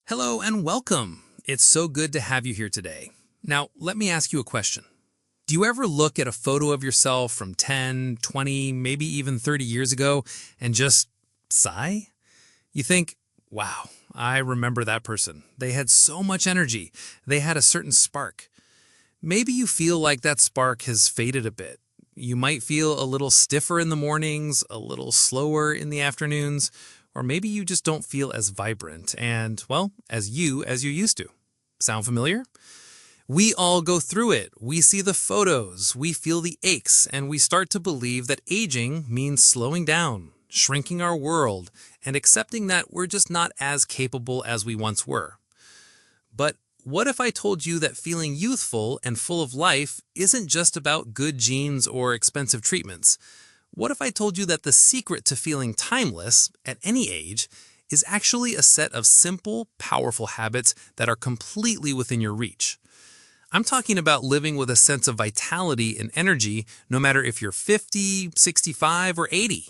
Hello and welcome. It's so good to have you here today. Now, let me ask you a question. Do you ever look at a photo of yourself from 10, 20, maybe even 30 years ago and just sigh? You think, wow, I remember that person. They had so much energy. They had a certain spark. Maybe you feel like that spark has faded a bit. You might feel a little stiffer in the mornings, a little slower in the afternoons, or maybe you just don't feel as vibrant and, well, as you used to. Sound familiar? We all go through it. We see the photos, we feel the aches, and we start to believe that aging means slowing down, shrinking our world, and accepting that we're just not as capable as we once were. But what if I told you that feeling youthful and full of life isn't just about good genes or expensive treatments? What if I told you that the secret to feeling timeless at any age is actually a set of simple, powerful habits that are completely within your reach? I'm talking about living with a sense of vitality and energy no matter if you're 50, 65, or 80.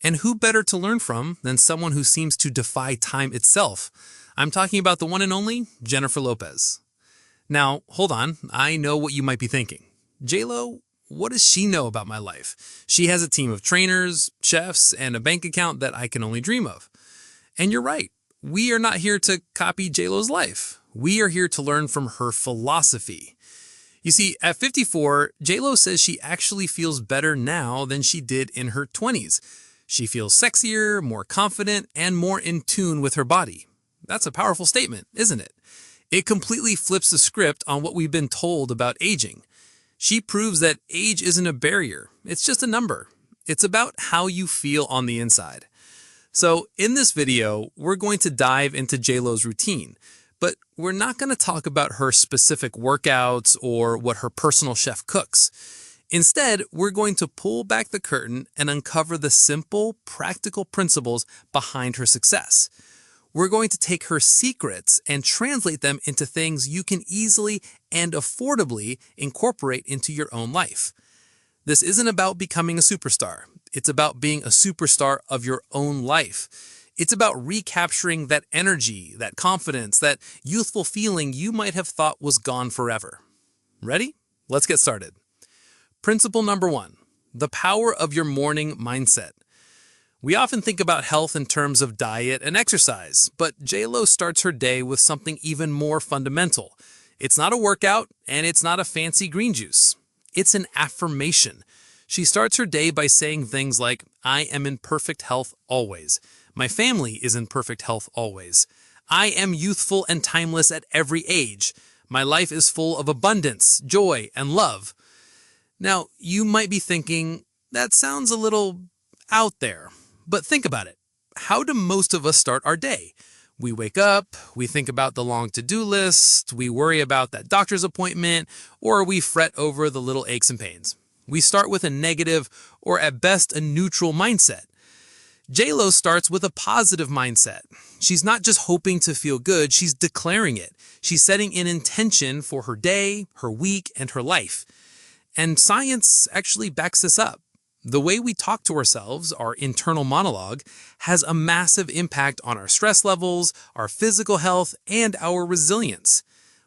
And who better to learn from than someone who seems to defy time itself? I'm talking about the one and only Jennifer Lopez. Now, hold on, I know what you might be thinking. J-Lo, what does she know about my life? She has a team of trainers, chefs, and a bank account that I can only dream of. And you're right, we are not here to copy J-Lo's life. We are here to learn from her philosophy. You see, at 54, J-Lo says she actually feels better now than she did in her 20s. She feels sexier, more confident, and more in tune with her body. That's a powerful statement, isn't it? It completely flips the script on what we've been told about aging. She proves that age isn't a barrier, it's just a number. It's about how you feel on the inside. So in this video, we're going to dive into J-Lo's routine, but we're not going to talk about her specific workouts or what her personal chef cooks. Instead, we're going to pull back the curtain and uncover the simple, practical principles behind her success. We're going to take her secrets and translate them into things you can easily and affordably incorporate into your own life. This isn't about becoming a superstar. It's about being a superstar of your own life. It's about recapturing that energy, that confidence, that youthful feeling you might have thought was gone forever. Ready? Let's get started. Principle number 1, the power of your morning mindset. We often think about health in terms of diet and exercise, but J-Lo starts her day with something even more fundamental. It's not a workout, and it's not a fancy green juice. It's an affirmation. She starts her day by saying things like, I am in perfect health always. My family is in perfect health always. I am youthful and timeless at every age. My life is full of abundance, joy, and love. Now, you might be thinking, that sounds a little out there. But think about it. How do most of us start our day? We wake up, we think about the long to-do list, we worry about that doctor's appointment, or we fret over the little aches and pains. We start with a negative, or at best a neutral mindset. J-Lo starts with a positive mindset. She's not just hoping to feel good, she's declaring it. She's setting an intention for her day, her week, and her life. And science actually backs this up. The way we talk to ourselves, our internal monologue, has a massive impact on our stress levels, our physical health, and our resilience.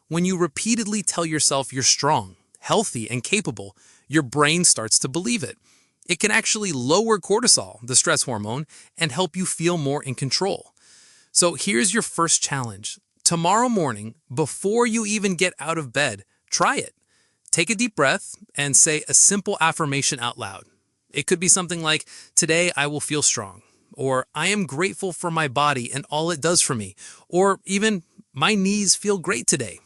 When you repeatedly tell yourself you're strong, healthy, and capable, your brain starts to believe it. It can actually lower cortisol, the stress hormone, and help you feel more in control. So here's your first challenge. Tomorrow morning, before you even get out of bed, try it. Take a deep breath and say a simple affirmation out loud. It could be something like, today I will feel strong, or I am grateful for my body and all it does for me, or even, my knees feel great today.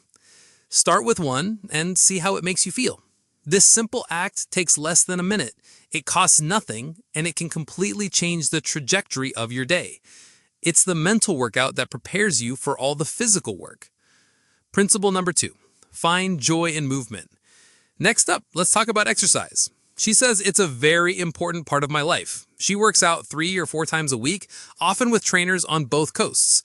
Start with one and see how it makes you feel. This simple act takes less than a minute. It costs nothing, and it can completely change the trajectory of your day. It's the mental workout that prepares you for all the physical work. Principle number 2, find joy in movement. Next up, let's talk about exercise. She says it's a very important part of my life. She works out 3 or 4 times a week, often with trainers on both coasts.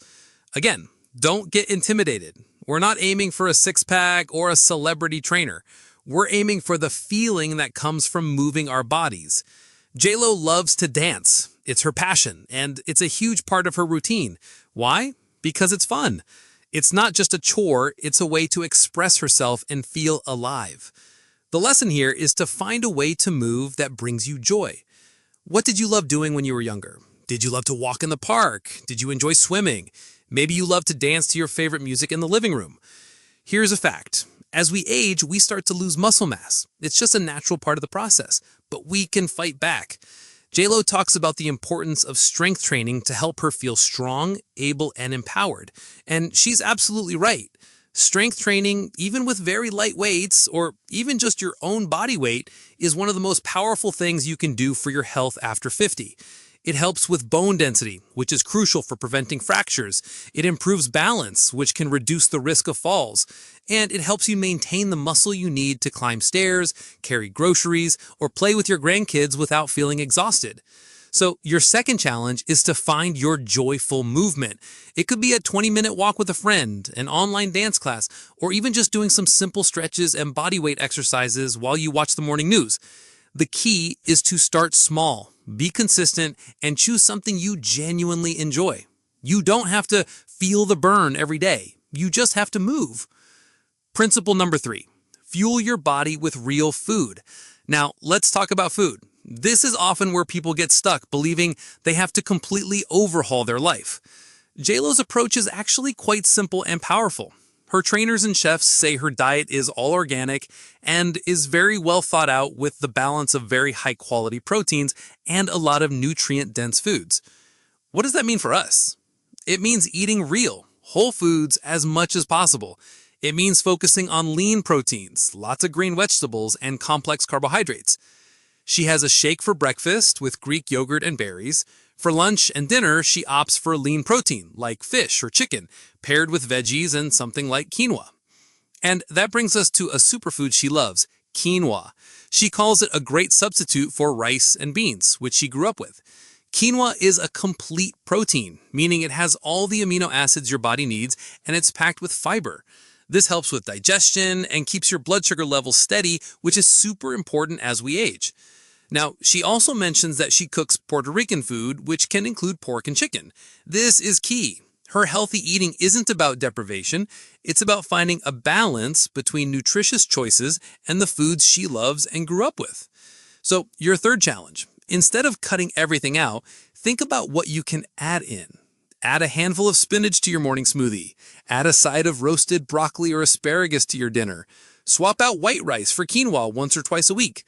Again, don't get intimidated. We're not aiming for a six-pack or a celebrity trainer. We're aiming for the feeling that comes from moving our bodies. J-Lo loves to dance. It's her passion, and it's a huge part of her routine. Why? Because it's fun. It's not just a chore, it's a way to express herself and feel alive. The lesson here is to find a way to move that brings you joy. What did you love doing when you were younger? Did you love to walk in the park? Did you enjoy swimming? Maybe you love to dance to your favorite music in the living room. Here's a fact. As we age, we start to lose muscle mass. It's just a natural part of the process, but we can fight back. JLo talks about the importance of strength training to help her feel strong, able, and empowered. And she's absolutely right. Strength training, even with very light weights or even just your own body weight, is one of the most powerful things you can do for your health after 50. It helps with bone density, which is crucial for preventing fractures. It improves balance, which can reduce the risk of falls. And it helps you maintain the muscle you need to climb stairs, carry groceries, or play with your grandkids without feeling exhausted. So your second challenge is to find your joyful movement. It could be a 20-minute walk with a friend, an online dance class, or even just doing some simple stretches and bodyweight exercises while you watch the morning news. The key is to start small, be consistent, and choose something you genuinely enjoy. You don't have to feel the burn every day. You just have to move. Principle number 3, fuel your body with real food. Now, let's talk about food. This is often where people get stuck, believing they have to completely overhaul their life. JLo's approach is actually quite simple and powerful. Her trainers and chefs say her diet is all organic and is very well thought out with the balance of very high quality proteins and a lot of nutrient-dense foods. What does that mean for us? It means eating real, whole foods as much as possible. It means focusing on lean proteins, lots of green vegetables, and complex carbohydrates. She has a shake for breakfast with Greek yogurt and berries. For lunch and dinner, she opts for lean protein, like fish or chicken, paired with veggies and something like quinoa. And that brings us to a superfood she loves, quinoa. She calls it a great substitute for rice and beans, which she grew up with. Quinoa is a complete protein, meaning it has all the amino acids your body needs, and it's packed with fiber. This helps with digestion and keeps your blood sugar levels steady, which is super important as we age. Now, she also mentions that she cooks Puerto Rican food, which can include pork and chicken. This is key. Her healthy eating isn't about deprivation. It's about finding a balance between nutritious choices and the foods she loves and grew up with. So, your third challenge. Instead of cutting everything out, think about what you can add in. Add a handful of spinach to your morning smoothie. Add a side of roasted broccoli or asparagus to your dinner. Swap out white rice for quinoa once or twice a week.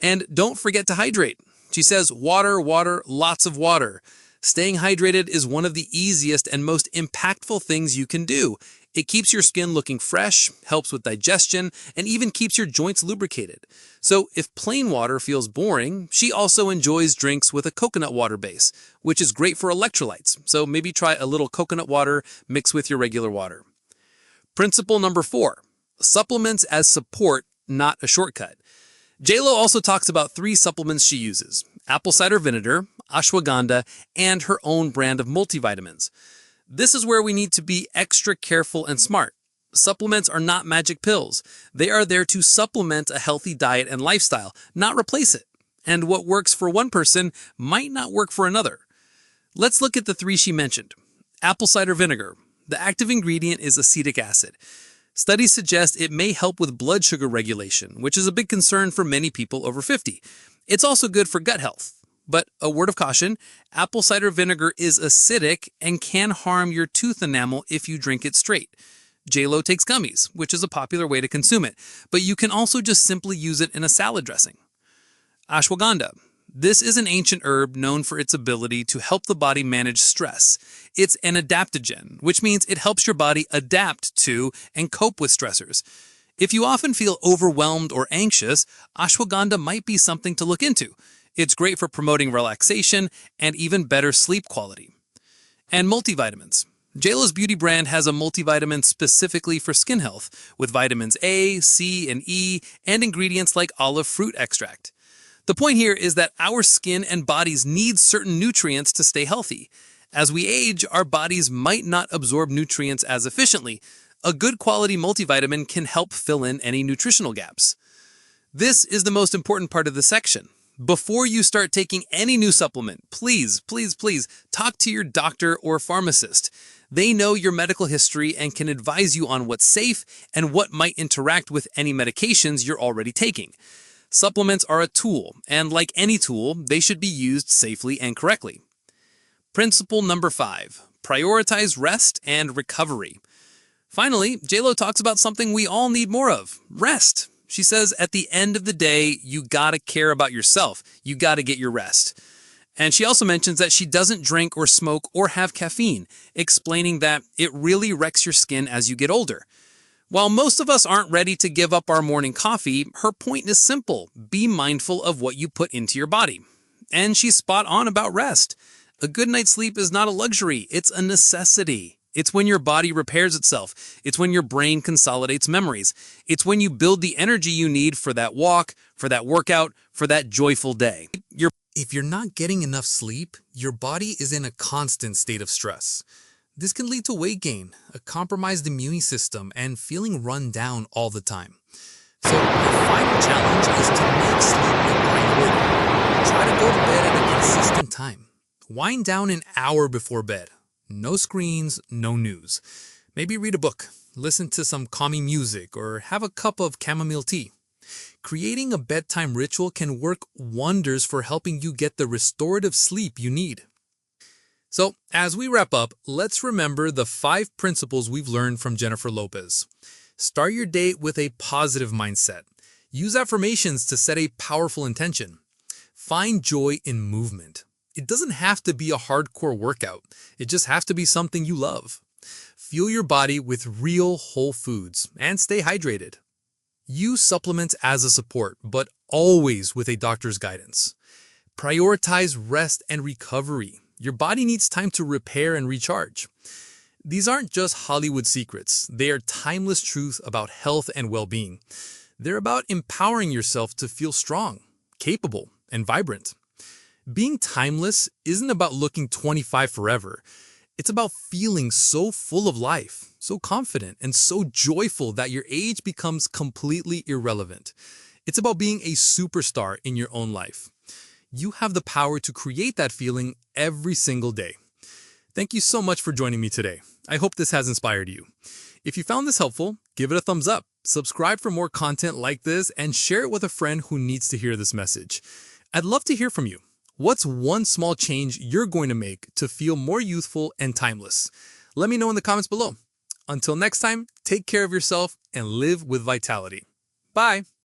And don't forget to hydrate. She says water, water, lots of water. Staying hydrated is one of the easiest and most impactful things you can do. It keeps your skin looking fresh, helps with digestion, and even keeps your joints lubricated. So if plain water feels boring, she also enjoys drinks with a coconut water base, which is great for electrolytes. So maybe try a little coconut water mixed with your regular water. Principle number 4, supplements as support, not a shortcut. JLo also talks about 3 supplements she uses: apple cider vinegar, ashwagandha, and her own brand of multivitamins. This is where we need to be extra careful and smart. Supplements are not magic pills. They are there to supplement a healthy diet and lifestyle, not replace it. And what works for one person might not work for another. Let's look at the 3 she mentioned. Apple cider vinegar. The active ingredient is acetic acid. Studies suggest it may help with blood sugar regulation, which is a big concern for many people over 50. It's also good for gut health. But a word of caution, apple cider vinegar is acidic and can harm your tooth enamel if you drink it straight. JLo takes gummies, which is a popular way to consume it, but you can also just simply use it in a salad dressing. Ashwagandha. This is an ancient herb known for its ability to help the body manage stress. It's an adaptogen, which means it helps your body adapt to and cope with stressors. If you often feel overwhelmed or anxious, ashwagandha might be something to look into. It's great for promoting relaxation and even better sleep quality. And multivitamins. JLo's beauty brand has a multivitamin specifically for skin health, with vitamins A, C, and E, and ingredients like olive fruit extract. The point here is that our skin and bodies need certain nutrients to stay healthy. As we age, our bodies might not absorb nutrients as efficiently. A good quality multivitamin can help fill in any nutritional gaps. This is the most important part of the section. Before you start taking any new supplement, please talk to your doctor or pharmacist. They know your medical history and can advise you on what's safe and what might interact with any medications you're already taking. Supplements are a tool, and like any tool, they should be used safely and correctly. Principle number 5, prioritize rest and recovery. Finally, JLo talks about something we all need more of, rest. She says at the end of the day, you gotta care about yourself. You gotta get your rest. And she also mentions that she doesn't drink or smoke or have caffeine, explaining that it really wrecks your skin as you get older. While most of us aren't ready to give up our morning coffee, her point is simple. Be mindful of what you put into your body. And she's spot on about rest. A good night's sleep is not a luxury, it's a necessity. It's when your body repairs itself. It's when your brain consolidates memories. It's when you build the energy you need for that walk, for that workout, for that joyful day. If you're not getting enough sleep, your body is in a constant state of stress. This can lead to weight gain, a compromised immune system, and feeling run down all the time. So the final challenge is to make sleep a priority. Try to go to bed at a consistent time. Wind down an hour before bed. No screens, no news. Maybe read a book, listen to some calming music, or have a cup of chamomile tea. Creating a bedtime ritual can work wonders for helping you get the restorative sleep you need. So, as we wrap up, let's remember the 5 principles we've learned from Jennifer Lopez. Start your day with a positive mindset. Use affirmations to set a powerful intention. Find joy in movement. It doesn't have to be a hardcore workout. It just has to be something you love. Fuel your body with real whole foods and stay hydrated. Use supplements as a support, but always with a doctor's guidance. Prioritize rest and recovery. Your body needs time to repair and recharge. These aren't just Hollywood secrets. They are timeless truths about health and well-being. They're about empowering yourself to feel strong, capable, and vibrant. Being timeless isn't about looking 25 forever. It's about feeling so full of life, so confident, and so joyful that your age becomes completely irrelevant. It's about being a superstar in your own life. You have the power to create that feeling every single day. Thank you so much for joining me today. I hope this has inspired you. If you found this helpful, give it a thumbs up, subscribe for more content like this, and share it with a friend who needs to hear this message. I'd love to hear from you. What's one small change you're going to make to feel more youthful and timeless? Let me know in the comments below. Until next time, take care of yourself and live with vitality. Bye!